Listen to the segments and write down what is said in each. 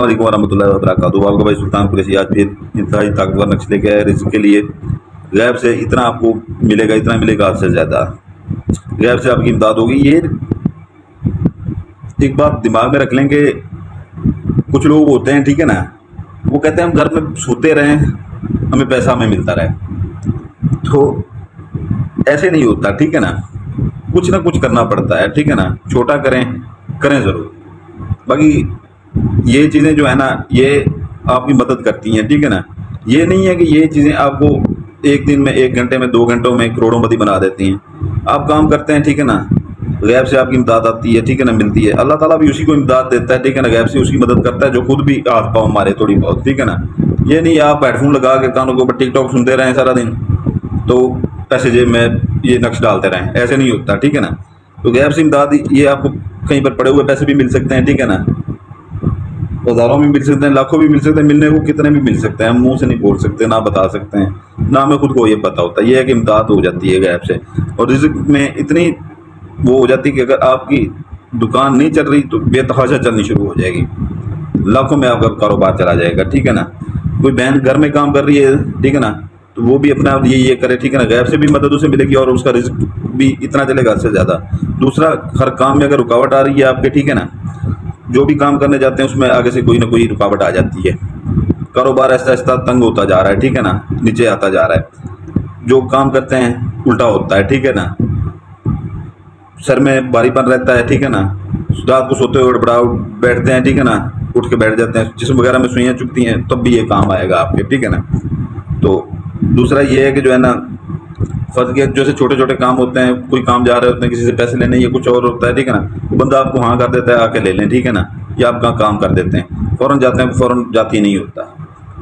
वालेकुम warahmatullahi wabarakatuh। आपका भाई सुल्तान कुरैशी आज फिर इंतहाई ताकतवर नक्श लेके आया रिस्क के लिए। गैब से इतना आपको मिलेगा, इतना मिलेगा आपसे ज़्यादा। गैब से आपकी इमदाद होगी। ये एक बात दिमाग में रख लेंगे। कुछ लोग होते हैं, ठीक है ना, वो कहते हैं हम घर में सोते रहें, हमें पैसा हमें मिलता रहे। तो ऐसे नहीं होता, ठीक है ना। कुछ ना कुछ करना पड़ता है, ठीक है ना। छोटा करें, करें ज़रूर। बाकी ये चीज़ें जो है ना, ये आपकी मदद करती हैं, ठीक है ना। ये नहीं है कि ये चीज़ें आपको एक दिन में, एक घंटे में, 2 घंटों में करोड़ोंपति बना देती हैं। आप काम करते हैं, ठीक है ना, गैब से आपकी इमदाद आती है, ठीक है ना, मिलती है। अल्लाह ताला भी उसी को इमदाद देता है, ठीक है ना, गैब से उसकी मदद करता है जो खुद भी हाथ पाँव मारे थोड़ी बहुत, ठीक है ना। ये नहीं आप हेडफोन लगा के कानों के ऊपर टिकटॉक सुनते रहें सारा दिन, तो पैसे जेब में ये नक्श डालते रहें, ऐसे नहीं होता, ठीक है ना। तो गैब से इमदाद ये आपको कहीं पर पड़े हुए पैसे भी मिल सकते हैं, ठीक है ना। हज़ारों में मिल सकते हैं, लाखों भी मिल सकते हैं, मिलने को कितने भी मिल सकते हैं। हम मुंह से नहीं बोल सकते, ना बता सकते हैं, ना हमें खुद को ये पता होता है। ये है कि इमदाद हो जाती है गैब से। और रिज़्क में इतनी वो हो जाती है कि अगर आपकी दुकान नहीं चल रही तो बेतहाशा चलनी शुरू हो जाएगी, लाखों में आपका कारोबार चला जाएगा, ठीक है ना। कोई बहन घर में काम कर रही है, ठीक है ना, तो वो भी अपना ये करे, ठीक है ना। गैब से भी मदद उसे मिलेगी और उसका रिज़्क भी इतना चलेगा इससे ज़्यादा। दूसरा, हर काम में अगर रुकावट आ रही है आपके, ठीक है ना, जो भी काम करने जाते हैं उसमें आगे से कोई ना कोई रुकावट आ जाती है। कारोबार ऐसा ऐसा तंग होता जा रहा है, ठीक है ना, नीचे आता जा रहा है। जो काम करते हैं उल्टा होता है, ठीक है ना। सर में भारीपन रहता है, ठीक है ना। रात को सोते हुए बड़ा बैठते हैं, ठीक है ना, उठ के बैठ जाते हैं, जिस्म वगैरह में सुइयाँ चुभती हैं, तब भी ये काम आएगा आपके, ठीक है ना। तो दूसरा ये है कि जो है ना, फर्ज किया जैसे छोटे छोटे काम होते हैं, कोई काम जा रहे होते हैं, किसी से पैसे लेने, ये कुछ और होता है, ठीक है ना। वो बंदा आपको हाँ कर देता है, आके ले लें, ठीक है ना, या आप कहाँ काम कर देते हैं, फ़ौरन जाते हैं, फ़ौरन जाती नहीं होता।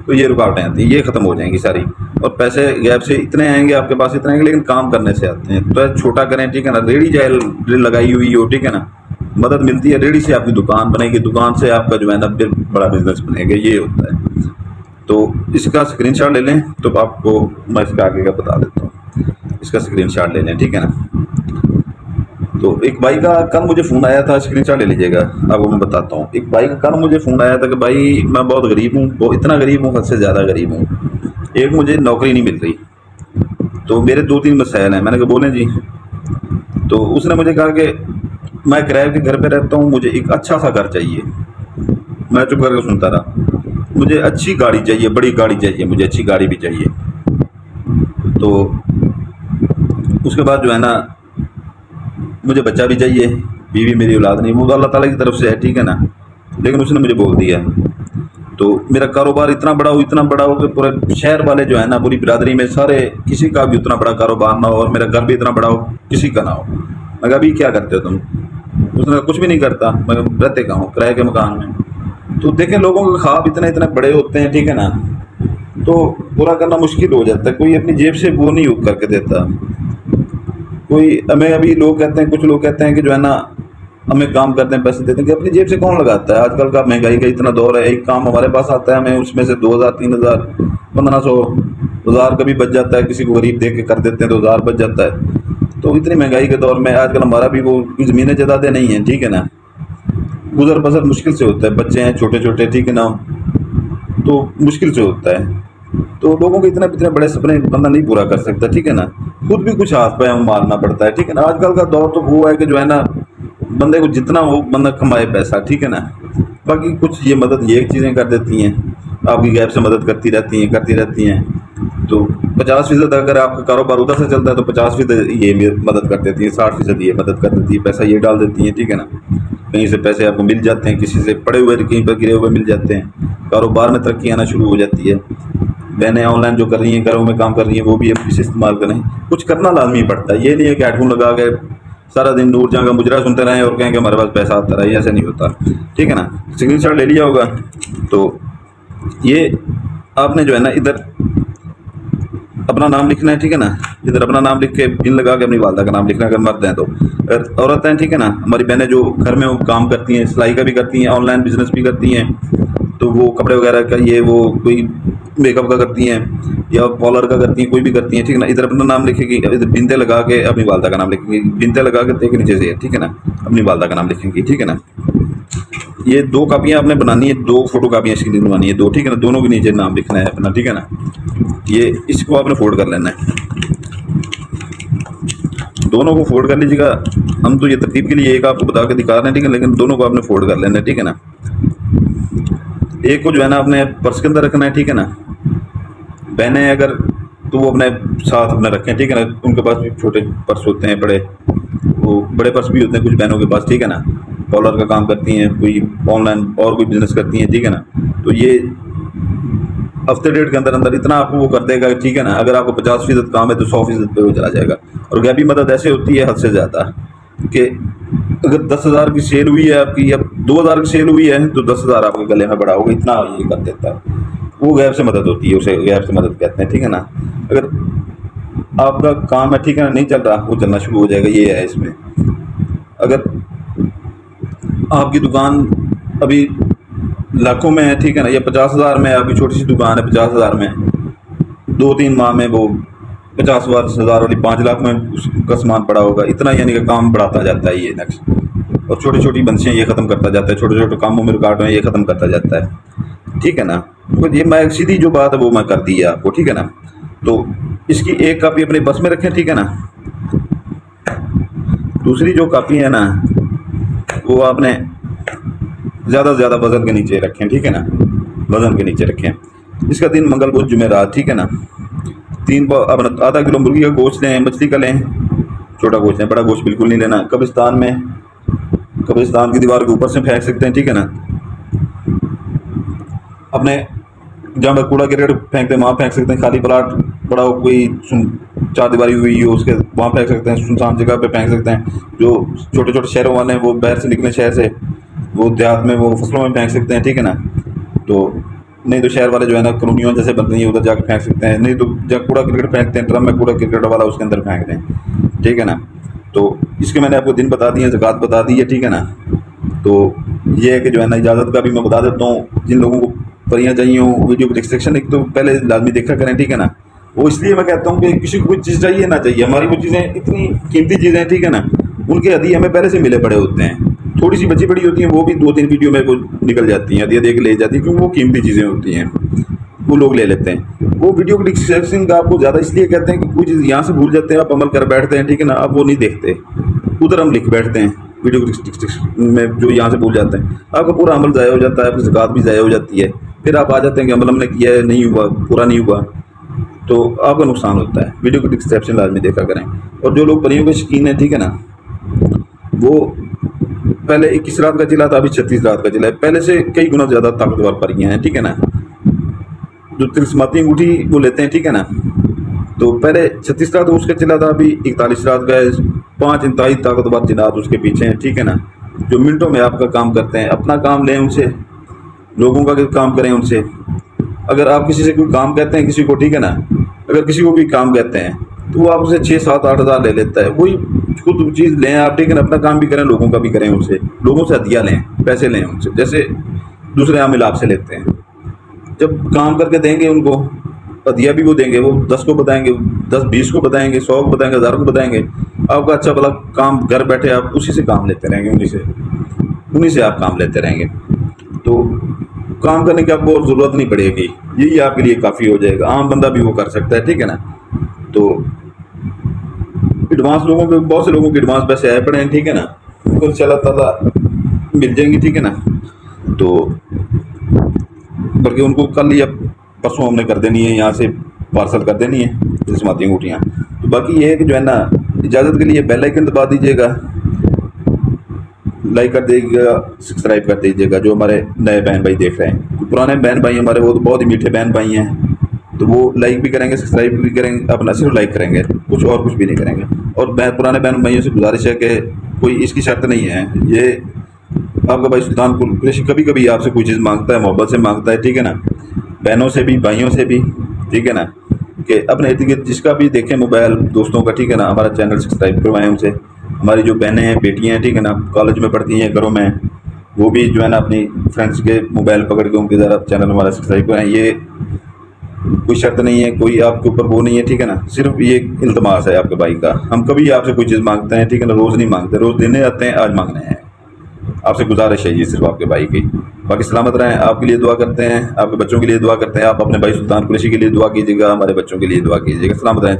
तो ये रुकावटें आती हैं, ये ख़त्म हो जाएंगी सारी। और पैसे गैब से इतने आएंगे आपके पास, इतने आएंगे, लेकिन काम करने से आते हैं। तो छोटा करें, ठीक है ना। रेडी चाहे लगाई हुई हो, ठीक है ना, मदद मिलती है। रेडी से आपकी दुकान बनेगी, दुकान से आपका जो है ना फिर बड़ा बिजनेस बनेगा, ये होता है। तो इसका स्क्रीनशॉट ले लें, तो आपको मैं इसका आगे का बता देता हूँ। इसका स्क्रीनशॉट ले लें, ठीक है ना। तो एक भाई का कल मुझे फ़ोन आया था, स्क्रीनशॉट ले लीजिएगा, आपको मैं बताता हूँ। एक भाई का कल मुझे फ़ोन आया था कि भाई मैं बहुत गरीब हूँ, बहुत इतना गरीब हूँ, हद से ज़्यादा गरीब हूँ। एक मुझे नौकरी नहीं मिल रही, तो मेरे 2-3 मसाइल हैं। मैंने कहा बोलें जी। तो उसने मुझे कहा कि मैं किराए के घर पे रहता हूँ, मुझे एक अच्छा सा घर चाहिए। मैं चुप करके सुनता रहा। मुझे अच्छी गाड़ी चाहिए, बड़ी गाड़ी चाहिए, मुझे अच्छी गाड़ी भी चाहिए। तो उसके बाद जो है ना, मुझे बच्चा भी चाहिए, बीवी मेरी औलाद नहीं, वो अल्लाह ताला की तरफ से है, ठीक है ना। लेकिन उसने मुझे बोल दिया। तो मेरा कारोबार इतना बड़ा हो, इतना बड़ा हो कि पूरे शहर वाले जो है ना, पूरी बिरादरी में सारे किसी का भी उतना बड़ा कारोबार ना हो, और मेरा घर भी इतना बड़ा हो किसी का ना हो। मैं कहा अभी क्या करते हो तुम? उसने कहा कुछ भी नहीं करता। मैं रहते कहाँ हूँ? किराए के मकान में। तो देखें, लोगों के ख्वाब इतने इतने बड़े होते हैं, ठीक है ना, तो पूरा करना मुश्किल हो जाता है। कोई अपनी जेब से वो नहीं करके देता। कोई हमें अभी लोग कहते हैं, कुछ लोग कहते हैं कि जो है ना, हमें काम करते हैं, पैसे देते हैं, कि अपनी जेब से कौन लगाता है? आजकल का महंगाई का इतना दौर है, एक काम हमारे पास आता है, हमें उसमें से 2000, 3000, 1500, 1000 कभी बच जाता है। किसी को गरीब दे के कर देते हैं तो 1000 बच जाता है। तो इतनी महंगाई के दौर में आजकल हमारा भी वो ज़मीनें जायदादें नहीं हैं, ठीक है ना, गुजर बसर मुश्किल से होता है। बच्चे हैं छोटे छोटे, ठीक है ना, तो मुश्किल से होता है। तो लोगों के इतने इतने बड़े सपने बंदा नहीं पूरा कर सकता, ठीक है ना। खुद भी कुछ हाथ पैर मारना पड़ता है, ठीक है ना। आजकल का दौर तो वो है कि जो है ना, बंदे को जितना हो बंदा कमाए पैसा, ठीक है ना। बाकी कुछ ये मदद ये चीज़ें कर देती हैं, आपकी गैब से मदद करती रहती हैं। तो 50% अगर आपका कारोबार उधर से चलता है तो 50% ये मदद कर देती है, 60% ये मदद कर देती है, पैसा ये डाल देती हैं, ठीक है ना। कहीं से पैसे आपको मिल जाते हैं, किसी से पड़े हुए कहीं पर गिरे हुए मिल जाते हैं। कारोबार में तरक्की आना शुरू हो जाती है। बहनें ऑनलाइन जो कर रही हैं, घरों में काम कर रही हैं, वो भी अब इसे इस्तेमाल करें। कुछ करना लाजमी पड़ता है। ये नहीं है कि हेडफोन लगा के सारा दिन नूर जहाँ का मुजरा सुनते रहें और कहें कि हमारे पास पैसा आता रहा, ऐसे नहीं होता, ठीक है ना। स्क्रीनशॉट ले लिया होगा। तो ये आपने जो है ना, इधर अपना नाम लिखना है, ठीक है ना। इधर अपना नाम लिख के पिन लगा के अपनी वालदा का नाम लिखना है, अगर मर्द हैं तो। अगर औरत हैं, ठीक है ना, हमारी बहनें जो घर में वो काम करती हैं, सिलाई का भी करती हैं, ऑनलाइन बिजनेस भी करती हैं, तो वो कपड़े वगैरह का, ये वो कोई मेकअप का करती हैं या पार्लर का करती हैं, कोई भी करती हैं, ठीक है ना। इधर अपना नाम लिखेगी, इधर बिनते लगा के अपनी वालदा का नाम लिखेंगी, बिनते लगा के नीचे से, ठीक है ना, अपनी वालदा का नाम लिखेंगी, ठीक है ना। ये 2 कापियाँ आपने बनानी है, 2 फोटो कापियाँ इसकी बनवानी है, 2, ठीक है ना। दोनों के नीचे नाम लिखना है अपना, ठीक है ना। ये इसको आपने फोल्ड कर लेना है, दोनों को फोल्ड कर लीजिएगा। हम तो ये तरतीब के लिए एक आपको बता के दिखा रहे हैं, ठीक है, लेकिन दोनों को आपने फोल्ड कर लेना है, ठीक है ना। एक को जो है ना अपने पर्स के अंदर रखना है, ठीक है ना। बहनें अगर तो वो अपने साथ अपने रखें, ठीक है ना। उनके पास भी छोटे पर्स होते हैं, बड़े वो बड़े पर्स भी होते हैं कुछ बहनों के पास, ठीक है ना। पार्लर का काम करती हैं, कोई ऑनलाइन और कोई बिजनेस करती हैं, ठीक है ना। तो ये हफ्ते डेढ़ के अंदर अंदर इतना आपको वो कर देगा, ठीक है ना। अगर आपको 50% काम है तो 100% पे वो चला जाएगा। और गैबी मदद ऐसे होती है हद से ज़्यादा कि अगर 10,000 की सेल हुई है आपकी, या 2,000 की सेल हुई है, तो 10,000 आपके गले में बढ़ा होगा, इतना ये कर देता है। वो गैब से मदद होती है, उसे गैब से मदद कहते हैं, ठीक है ना। अगर आपका काम है, ठीक है ना, नहीं चल रहा, वो चलना शुरू हो जाएगा, ये है इसमें। अगर आपकी दुकान अभी लाखों में है, ठीक है ना, या 50,000 में आपकी छोटी सी दुकान है, 50,000 में 2-3 माह में वो 50,000 वाली 5 लाख में उसका सामान पड़ा होगा, इतना यानी कि काम बढ़ाता जाता है ये नेक्स्ट। और छोटी छोटी बंसियाँ ये ख़त्म करता जाता है, छोटे छोटे कामों में रुकावट में ये ख़त्म करता जाता है, ठीक है ना। तो ये मैं सीधी जो बात है वो मैं कर दी है आपको, ठीक है ना। तो इसकी एक कापी अपने बस में रखें, ठीक है ना। दूसरी जो कापी है ना वो आपने ज़्यादा से ज़्यादा वज़न के नीचे रखें, ठीक है ना। वज़न के नीचे रखें। इसका दिन मंगल बुध जुमेरात, ठीक है ना। 3 अपना आधा किलो मुर्गी का गोश्त लें, मछली का लें, छोटा गोश्त लें, बड़ा गोश्त बिल्कुल नहीं लेना। कब्रिस्तान में, कब्रिस्तान की दीवार के ऊपर से फेंक सकते हैं, ठीक है ना। अपने जहाँ पर कूड़ा गिरगट फेंकते हैं वहाँ फेंक सकते हैं। खाली प्लाट पड़ा हो, कोई चारदीवारी हुई हो, उसके वहाँ फेंक सकते हैं। सुनसान जगह पे फेंक सकते हैं। जो छोटे छोटे शहरों वाले हैं वो बाहर से निकले शहर से, वो देहात में वो फसलों में फेंक सकते हैं, ठीक है ना। तो नहीं तो शहर वाले जो है ना कॉलोनियों जैसे बन रही है उधर जाकर फेंक सकते हैं। नहीं तो जब कूड़ा क्रिकेट फेंकते हैं ड्रम में कूड़ा क्रिकेट वाला उसके अंदर फेंक दें, ठीक है ना। तो इसके मैंने आपको दिन बता दिए, ज़कात बता दी है, ठीक है ना। तो ये है कि जो है ना इजाज़त का भी मैं बता देता हूँ। जिन लोगों को परियाँ चाहिए हो, वीडियो की डिस्क्रिप्शन एक तो पहले लाजमी देखा करें, ठीक है ना। वो इसलिए मैं कहता हूँ कि किसी को कुछ चीज़ चाहिए ना चाहिए, हमारी वो चीज़ें इतनी कीमती चीज़ें, ठीक है ना, उनके हदिये हमें पहले से मिले पड़े होते हैं। थोड़ी सी बची पड़ी होती हैं वो भी 2-3 वीडियो में वो निकल जाती हैं, हदिया दे के ले जाती है, क्योंकि वो कीमती चीज़ें होती हैं, वो लोग ले लेते हैं। वो वीडियो की डिस्क्रिप्शन का आपको ज़्यादा इसलिए कहते हैं कि कोई चीज़ यहाँ से भूल जाते हैं, आप अमल कर बैठते हैं, ठीक है ना। आप वो नहीं देखते, उधर हम लिख बैठते हैं वीडियो की डिस्क्रिप्शन में, जो यहाँ से भूल जाते हैं, आपका पूरा अमल ज़ाया हो जाता है, आपकी ज़कात भी ज़ाया हो जाती है। फिर आप आ जाते हैं कि अमल हमने किया है, नहीं हुआ, पूरा नहीं हुआ, तो आपका नुकसान होता है। वीडियो की डिस्क्रिप्शन लाजमी देखा करें। और जो लोग परियों के शौकीन हैं, ठीक है ना, वो पहले 21 रात का जिला था, अभी 36 रात का जिला है। पहले से कई गुना ज़्यादा ताकतवर परियां हैं, ठीक है ना। जो तिलस्माती अंगूठी वो लेते हैं, ठीक है ना, तो पहले 36 रात उसका जिला था, अभी 41 रात का है। 5 इंतहाई ताकतवर जिनात उसके पीछे हैं, ठीक है ना, जो मिनटों में आपका काम करते हैं। अपना काम लें उनसे, लोगों का काम करें उनसे। अगर आप किसी से कोई काम कहते हैं किसी को, ठीक है ना, अगर किसी को भी काम कहते हैं तो वो आपसे 6-7-8 हज़ार ले लेता है। वही खुद चीज़ लें आप, ठीक है ना, अपना काम भी करें, लोगों का भी करें उनसे, लोगों से हदिया लें, पैसे लें उनसे, जैसे दूसरे आमिल आपसे लेते हैं। जब काम करके देंगे उनको हदिया भी वो देंगे, वो 10 को बताएंगे, 10-20 को बताएंगे, 100 को बताएंगे, 1000 को बताएंगे। आपका अच्छा भला काम घर बैठे आप उसी से काम लेते रहेंगे, उन्हीं से आप काम लेते रहेंगे। तो काम करने की आपको और ज़रूरत नहीं पड़ेगी, यही आपके लिए काफ़ी हो जाएगा। आम बंदा भी वो कर सकता है, ठीक है ना। तो एडवांस लोगों के, बहुत से लोगों के एडवांस पैसे आए पड़े हैं, ठीक है ना, तो इंशाल्लाह ताला मिल जाएंगी, ठीक है ना। तो बल्कि उनको कल या परसों हमने कर देनी है, यहाँ से पार्सल कर देनी है तिलस्माती अंगूठियाँ। तो बाकी ये है कि जो है ना, इजाज़त के लिए बेल आइकन दबा दीजिएगा, लाइक कर दीजिएगा, सब्सक्राइब कर दीजिएगा। जो हमारे नए बहन भाई देख रहे हैं, पुराने बहन भाई हमारे वो तो बहुत ही मीठे बहन भाई हैं, तो वो लाइक भी करेंगे, सब्सक्राइब भी करेंगे, अपना सिर्फ लाइक करेंगे, कुछ और कुछ भी नहीं करेंगे। और पुराने बहन भाइयों से गुजारिश है कि कोई इसकी शर्त नहीं है, ये आपका भाई सुल्तानपुर कुरैशी कभी कभी आपसे कोई चीज़ मांगता है, मोहब्बत से मांगता है, ठीक है ना, बहनों से भी, भाइयों से भी, ठीक है ना, कि अपने इर्द गिर्द जिसका भी देखें मोबाइल दोस्तों का, ठीक है ना, हमारा चैनल सब्सक्राइब करवाएं उनसे। हमारी जो बहनें हैं, बेटियाँ हैं, ठीक है ना, कॉलेज में पढ़ती हैं, घरों में, वो भी जो है ना अपनी फ्रेंड्स के मोबाइल पकड़ के उनके ज़रा चैनल हमारा सब्सक्राइब करें। ये कोई शर्त नहीं है, कोई आपके ऊपर वो नहीं है, ठीक है ना, सिर्फ ये इल्तमास है आपके भाई का। हम कभी आपसे कोई चीज़ मांगते हैं, ठीक है ना, रोज़ नहीं मांगते, रोज़ देने आते हैं, आज मांगने हैं। आपसे गुजारिश है ये सिर्फ आपके भाई की। बाकी सलामत रहें, आपके लिए दुआ करते हैं, आपके बच्चों के लिए दुआ करते हैं। आप अपने भाई सुल्तान कुरैशी के लिए दुआ कीजिएगा, हमारे बच्चों के लिए दुआ कीजिएगा। सलामत रहें।